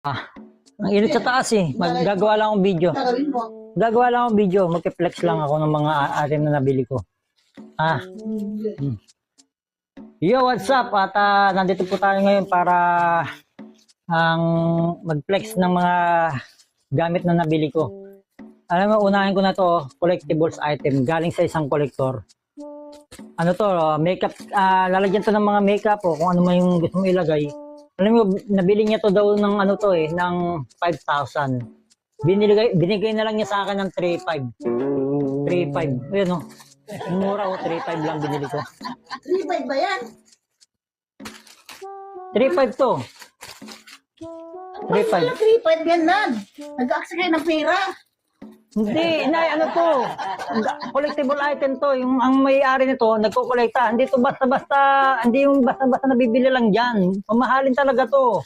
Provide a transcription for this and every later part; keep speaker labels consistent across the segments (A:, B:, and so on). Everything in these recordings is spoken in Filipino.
A: Ang init sa taas eh. Gagawa lang akong video.
B: Gagawin mo.
A: Gagawa lang akong video. Magke-flex lang ako ng mga item na nabili ko. Yo, what's up? At nandito po tayo ngayon para ang mag-flex ng mga gamit na nabili ko. Alam mo, unahin ko na to, collectibles item galing sa isang collector. Ano to, makeup, lalagyan to ng mga makeup o kung ano man yung gusto mo ilagay. Alam mo, nabili niya to daw ng ano to eh, ng 5,000. Binigay na lang niya sa akin ng 3,500. 3,500. Ayun o. Mura o, 3,500 lang binili ko.
B: 3.5 ba yan?
A: 3,500 to. 3,500.
B: 3.5 yan, Nad. Nag-aksaya kayo ng pera.
A: Hindi, inay, ano to? Collectible item to. Yung ang may-ari nito, nagko-collecta. Hindi to basta-basta, hindi yung basta-basta nabibili lang dyan. Mamahalin talaga to.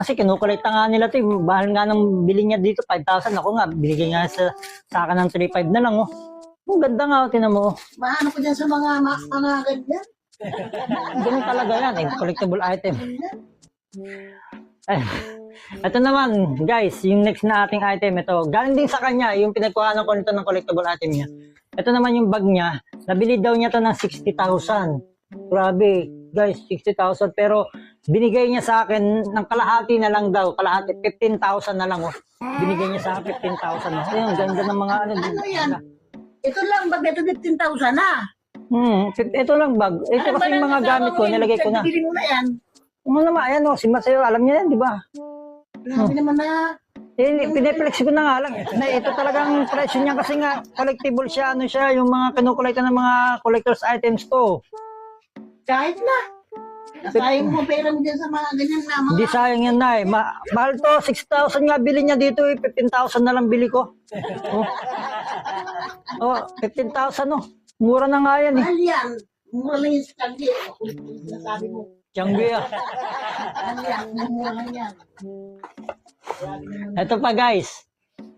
A: Kasi kinukolekta nga nila to. Bahal nga ng bili niya dito, 5,000. Ako nga, binigay nga sa akin ng 3,500 na lang, oh. Ang ganda nga, tinan mo.
B: Maano ko dyan sa mga ganyan.
A: Ganun talaga yan, eh. Collectible item. Ito naman, guys, yung next na ating item, ito, galing din sa kanya, yung pinagkuhanan ko nito ng collectible item niya. Ito naman yung bag niya, nabili daw niya to ng 60,000. Grabe, guys, 60,000, pero binigay niya sa akin ng kalahati na lang daw, kalahati, 15,000 na lang, oh. Binigay niya sa akin 15,000, oh. Ayun, ganda ng mga ano.
B: Ano yan? Ito lang, bag ito 15,000 na.
A: Ito lang bag. Ito kasi yung mga gamit ko, nilagay ko na.
B: Bili mo na yan.
A: Ano naman, ayan, oh, si Masayo, alam niya yan, di ba?
B: Grabe naman na.
A: Piniplex ko na nga lang. Ito talagang presyo niya kasi nga collectible siya. Ano siya, yung mga kinukolekta ng mga collector's items to.
B: Kahit na. Sayang mo pera mo dyan sa mga ganyan na mga.
A: Hindi sayang yan na eh. Mahal to, 6,000 nga bili niya dito eh. 15,000 na lang bili ko. Oh, 15,000 oh. Mura na nga yan eh.
B: Mahal yan. Mura lang yung skandi. Sinasabi mo.
A: Tianggi ah.
B: Mahal yan. Mura lang yan.
A: Ito pa guys.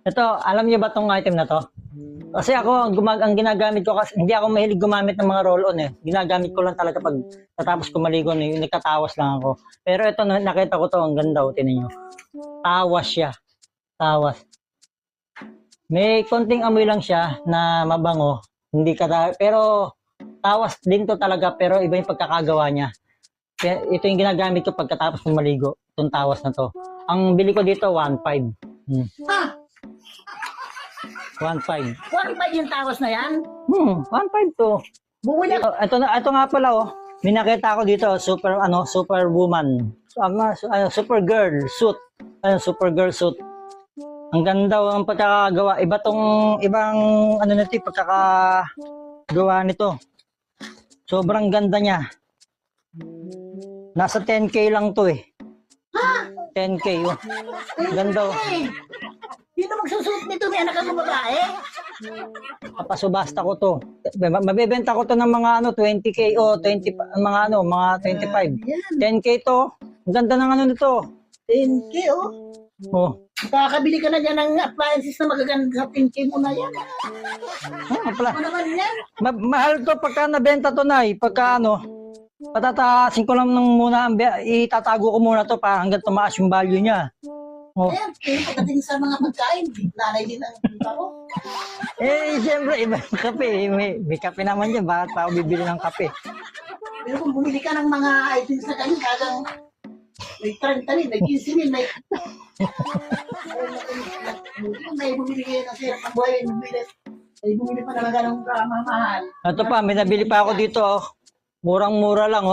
A: Ito, alam niyo ba tong item na to? Kasi ako, ang ginagamit ko kasi, hindi ako mahilig gumamit ng mga roll-on eh. Ginagamit ko lang talaga pag natapos ko maligo, yung nagtatawas lang ako. Pero ito, nakita ko to, ang ganda o, tinan nyo. Tawas siya. Tawas. May konting amoy lang siya na mabango. Hindi pero tawas din to talaga, pero iba yung pagkakagawa niya. Ito yung ginagamit ko pagkatapos ko maligo, itong tawas na to. Ang bili ko dito, 1,500. 1,500.
B: 1.5 yung tawas na yan?
A: 1,500 to.
B: Bumili ako.
A: Ito nga pala oh. May nakita ko dito, super woman. Super girl suit. Super girl suit. Ang ganda ang pagkakagawa. Ibang ano nito, pagkakagawa nito. Sobrang ganda niya. Nasa 10K lang to eh. 10K oh. Ganda oh.
B: Sino magsusuot nito? May anak ang babae?
A: Papasubasta ko to. Mabebenta ko to ng mga 20K o 20 mga 25. 10K to. Ang ganda ng ano nito.
B: 10K oh.
A: Oh.
B: Kakabili ka na dyan ng appliances na magaganda. 10K mo na yan. Ano naman yan?
A: Mahal to pagka nabenta to na pagka patataasin ko lang muna, itatago ko muna to para hanggang tumaas yung value niya. Oh.
B: Ayan, pagdating sa mga pagkain, nanay din ang baro.
A: Siyempre, iba yung kape. May kape naman dyan. Bakit pa ako bibili ng kape?
B: Pero kung bumili ka ng mga items na ganyan, kagang may 30 rin, may 15 rin, may bumili kayo ng sirap ng buhay, may bumili pa na ganong kamamahal.
A: Ito pa, may nabili pa ako dito. Oh. Murang-mura lang.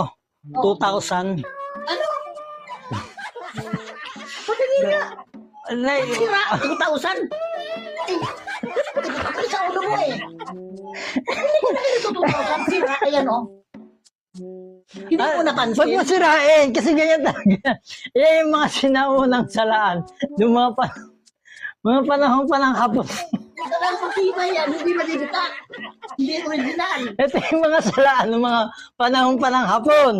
A: 2,000.
B: Ano? Pagkali nga. Sira, 2,000. Ay, sa ulo mo eh. Hindi ko na ito 2,000. Sira, ayan o. Hindi ko napansin.
A: Ba't mo sirain? Kasi ganyan talaga. Yung mga sinaunang salaan. Yung mga panahon pa ng hapon.
B: Ang pagtibay yan, hindi malibita. Hindi original.
A: Ito yung mga salaan ng mga panahon pa ng hapon.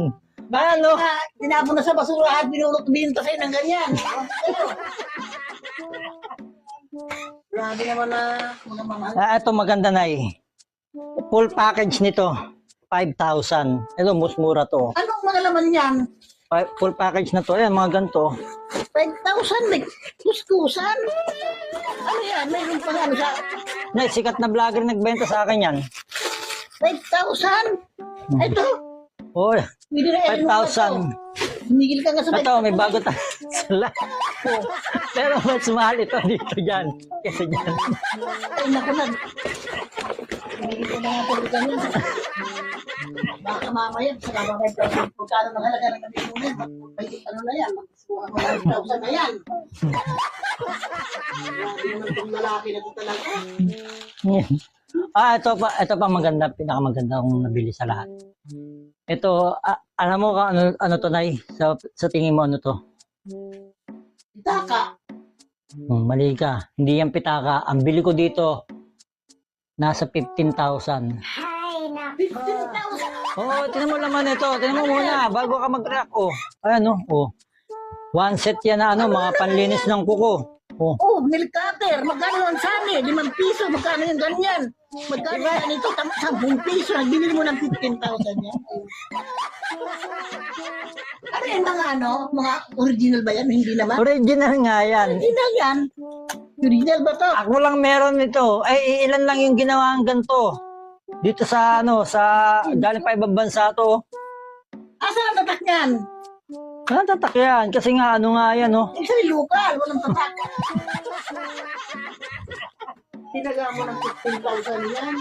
A: Ano?
B: Tinapon na sa basura at binta sa'yo ng ganyan. Grabe naman na mga mamahal.
A: Ito maganda na Full package nito. 5,000. Ito, mas mura to.
B: Anong mga laman yan?
A: full package na to. Ayan, mga ganito.
B: 5,000, may kuskusan. Ano yan? Mayroon pa nga ano sa
A: Na, sikat na vlogger nagbenta sa akin yan.
B: 5,000? Ito,
A: Oh,
B: pwede na yan.
A: 5,000.
B: Humigil ka nga sa 5,000.
A: Ito, may bago tayo sala. Pero mas mahal ito dito dyan. Kasi dyan.
B: Ay, naku na. Humigil ka na nga po ganyan. Baka mamaya, sa kabakay pa, kung ng halaga ng kanilunan, ano na yan, 5,000 na yan. Grabe naman itong lalaki na ito talaga.
A: Ito pa maganda, pinakamaganda kong nabili sa lahat. Ito, alam mo ka ano to, Nay? Sa tingin mo ano to?
B: Pitaka.
A: Mali ka. Hindi yan pitaka. Ang bili ko dito, nasa 15,000.
B: 15,000.
A: Oo, tinan mo naman ito. Tinan mo muna, bago ka mag-react. Oh, ayan oh. One set yan na mga panlinis ng kuko. Oh.
B: Oh, milk cutter. Magkano ang sani? 5 piso. Magkano yung ganyan? Magkano yung ganito? 10 piso. Nagbili mo ng 15,000 yan. Ano yung mga mga original ba yan? Hindi naman.
A: Original nga yan.
B: Original yan. Original ba to?
A: Ako lang meron nito. Ay, ilan lang yung ginawa ang ganito. Dito sa galing pa ibang bansa to.
B: Asa ang tatak yan?
A: Ano tatak yan? Kasi nga, yan, oh.
B: Isa yung local. Walang tatak. Tinaga mo ng 15,000 yan.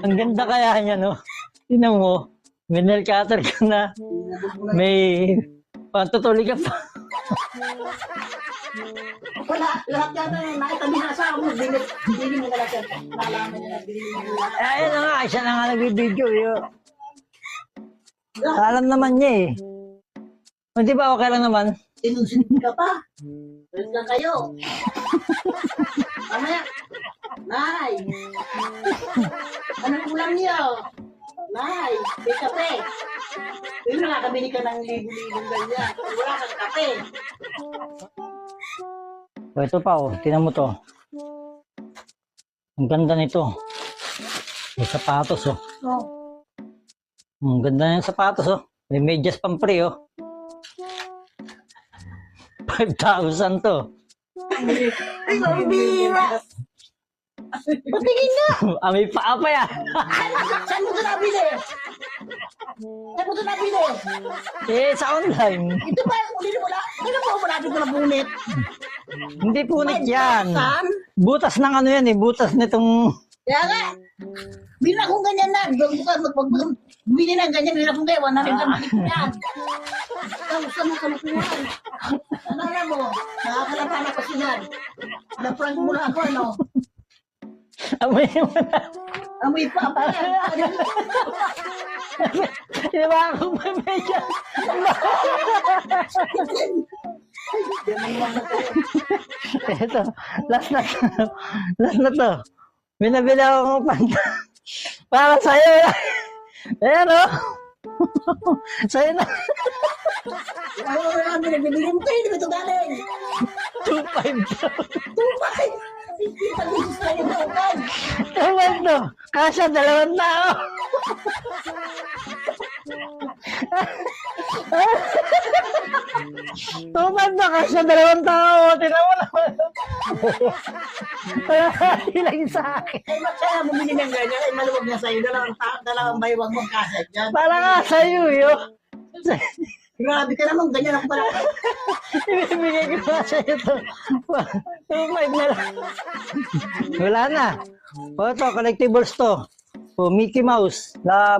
A: Ang ganda kaya niya, no? Tinan mo, mineral cutter ka na. May pantutuli ka pa.
B: Wala. Lahat yan na nakitabi na sa mo. Bili mo na lahat yan. Nalaman niya na bili mo na.
A: Ayun na nga, siya na nga nagbibideo. Alam naman niya eh. Hindi ba okay lang naman?
B: Sinusunod ka pa. Balik lang kayo. Mamaya. Nay. Anong ulam niyo? Nay, may kape. Pero nakakabili ka ng libo-libong ganyan. Wala kang kape.
A: Ito pa, oh. Tinan mo to. Ang ganda nito. May sapatos, oh.
B: Oh.
A: Ang ganda ng sapatos, oh. May medyas pang pre, oh. 5,000 to.
B: Ay, mabira. Patingin nga.
A: May paa pa yan.
B: Saan mo ito nabili? Saan mo ito nabili?
A: Sa online.
B: Ito ba yung uli wala? Ano po wala dito na bunit?
A: Hindi punit yan.
B: Saan?
A: Butas ng yan eh. Butas nitong...
B: Kaya nga. Bili na akong ganyan na. Bili na ganyan. Bili na akong ganyan. 100 ang balik yan. Kamusta mo kalukuhan? Ano mo? Nakakalapana pa sinan. Na-prank mo na ako, ano?
A: Amoy mo na.
B: Amoy pa pa yan.
A: Di ba ako may medyas? Ito. Last na to. Last na to. Binabili ako ng panta. Para sa'yo. Ayan o. Sa'yo na.
B: Ano na namin, nagbibili mo kayo, di ba ito galing?
A: 2,500 to.
B: 2,500! Hindi pa bisis na yung tawag.
A: Ewan to. Kasya, 2 tao. Tumad na kasya, 2 tao. Tinan mo naman. Ilang sa akin.
B: Ay, magkaya bumili ng ganyan, ay maluwag na sa'yo, dalawang baywang mong kaset yan.
A: Para nga sa'yo, yo.
B: Grabe ka naman, ganyan ako pala.
A: Ibibigay ko na sa'yo to. 2,500 na lang. Wala na. O ito, collectibles to. O, Mickey Mouse na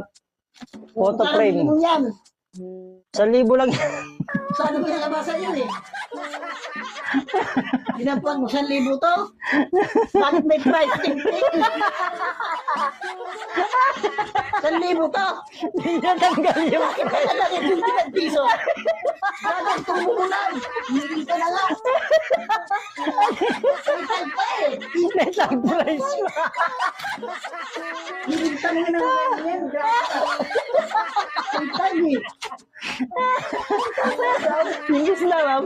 A: photo frame.
B: Ano yan?
A: 1,000 lang yan.
B: Saan mo pinakabasa yun eh? Dinampuan mo, 1,000 to? Bakit may price? 1,000 to?
A: Hindi niya tanggal yung
B: Bakit na lang 25 piso? Bakit tumukulan? Hindi ka na nga. 25 pa eh.
A: netang price mo.
B: Hindi ka na nga ganyan. Ang tagi.
A: Ingis na lang.